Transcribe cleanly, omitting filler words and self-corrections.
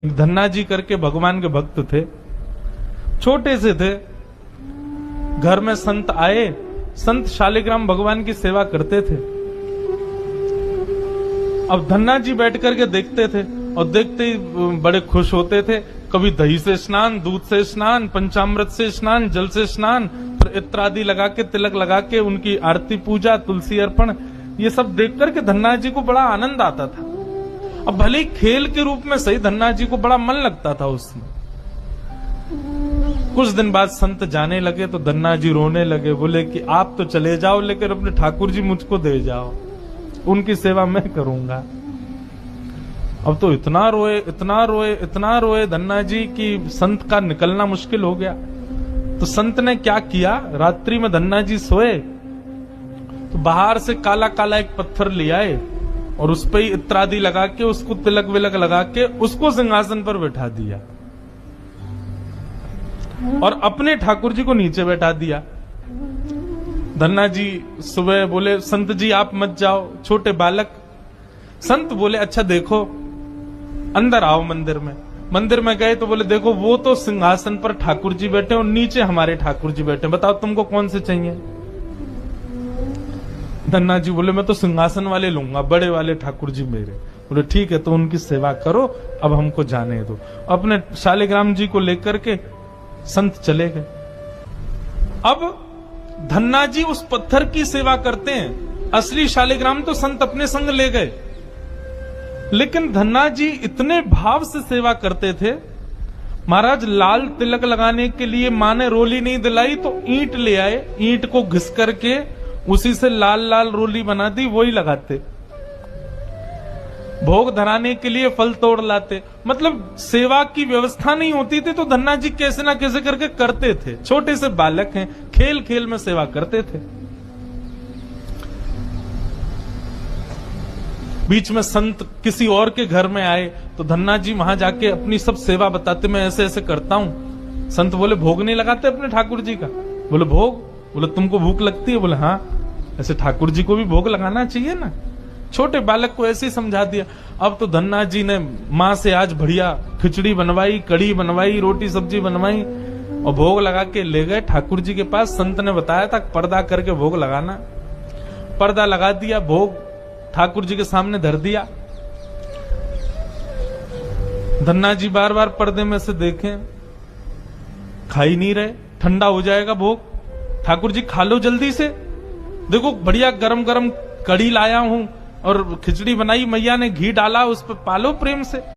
धन्ना जी करके भगवान के भक्त थे, छोटे से थे। घर में संत आए, संत शालिग्राम भगवान की सेवा करते थे। अब धन्ना जी बैठ करके देखते थे और देखते ही बड़े खुश होते थे। कभी दही से स्नान, दूध से स्नान, पंचामृत से स्नान, जल से स्नान, फिर इत्र आदि लगा के, तिलक लगा के उनकी आरती पूजा, तुलसी अर्पण, ये सब देख करके धन्ना जी को बड़ा आनंद आता था। अब भले ही खेल के रूप में सही, धन्ना जी को बड़ा मन लगता था उसमें। कुछ दिन बाद संत जाने लगे तो धन्ना जी रोने लगे, बोले कि आप तो चले जाओ लेकिन अपने ठाकुर जी मुझको दे जाओ, उनकी सेवा मैं करूंगा। अब तो इतना रोए, इतना रोए, इतना रोए धन्ना जी कि संत का निकलना मुश्किल हो गया। तो संत ने क्या किया, रात्रि में धन्ना जी सोए तो बाहर से काला काला एक पत्थर ले आए और उस पर ही इत्र आदि लगा के, उसको तिलक विलक लगा के उसको सिंहासन पर बैठा दिया और अपने ठाकुर जी को नीचे बैठा दिया। धन्ना जी सुबह बोले, संत जी आप मत जाओ, छोटे बालक। संत बोले, अच्छा देखो, अंदर आओ मंदिर में। मंदिर में गए तो बोले, देखो वो तो सिंहासन पर ठाकुर जी बैठे और नीचे हमारे ठाकुर जी बैठे, बताओ तुमको कौन से चाहिए। धन्ना जी बोले, मैं तो सिंहासन वाले लूंगा, बड़े वाले ठाकुर जी मेरे। बोले ठीक है, तो उनकी सेवा करो, अब हमको जाने दो। अपने शालिग्राम जी को लेकर के संत चले गए। अब धन्ना जी उस पत्थर की सेवा करते हैं, असली शालिग्राम तो संत अपने संग ले गए, लेकिन धन्ना जी इतने भाव से सेवा करते थे। महाराज लाल तिलक लगाने के लिए मां ने रोली नहीं दिलाई तो ईंट ले आए, ईंट को घिस करके उसी से लाल लाल रोली बना दी, वही लगाते। भोग धराने के लिए फल तोड़ लाते। मतलब सेवा की व्यवस्था नहीं होती थी तो धन्ना जी कैसे ना कैसे करके करते थे। छोटे से बालक हैं, खेल खेल में सेवा करते थे। बीच में संत किसी और के घर में आए तो धन्ना जी वहां जाके अपनी सब सेवा बताते, मैं ऐसे ऐसे करता हूं। संत बोले, भोग नहीं लगाते अपने ठाकुर जी का। बोले भोग, बोले तुमको भूख लगती है। बोले हाँ, ऐसे ठाकुर जी को भी भोग लगाना चाहिए ना। छोटे बालक को ऐसे ही समझा दिया। अब तो धन्ना जी ने मां से आज बढ़िया खिचड़ी बनवाई, कड़ी बनवाई, रोटी सब्जी बनवाई और भोग लगा के ले गए ठाकुर जी के पास। संत ने बताया था पर्दा करके भोग लगाना। पर्दा लगा दिया, भोग ठाकुर जी के सामने धर दिया। धन्ना जी बार बार पर्दे में से देखें, खा ही नहीं रहे, ठंडा हो जाएगा भोग। ठाकुर जी खा लो जल्दी से, देखो बढ़िया गरम गरम कड़ी लाया हूं और खिचड़ी बनाई मैया ने, घी डाला उस पर, पालो प्रेम से।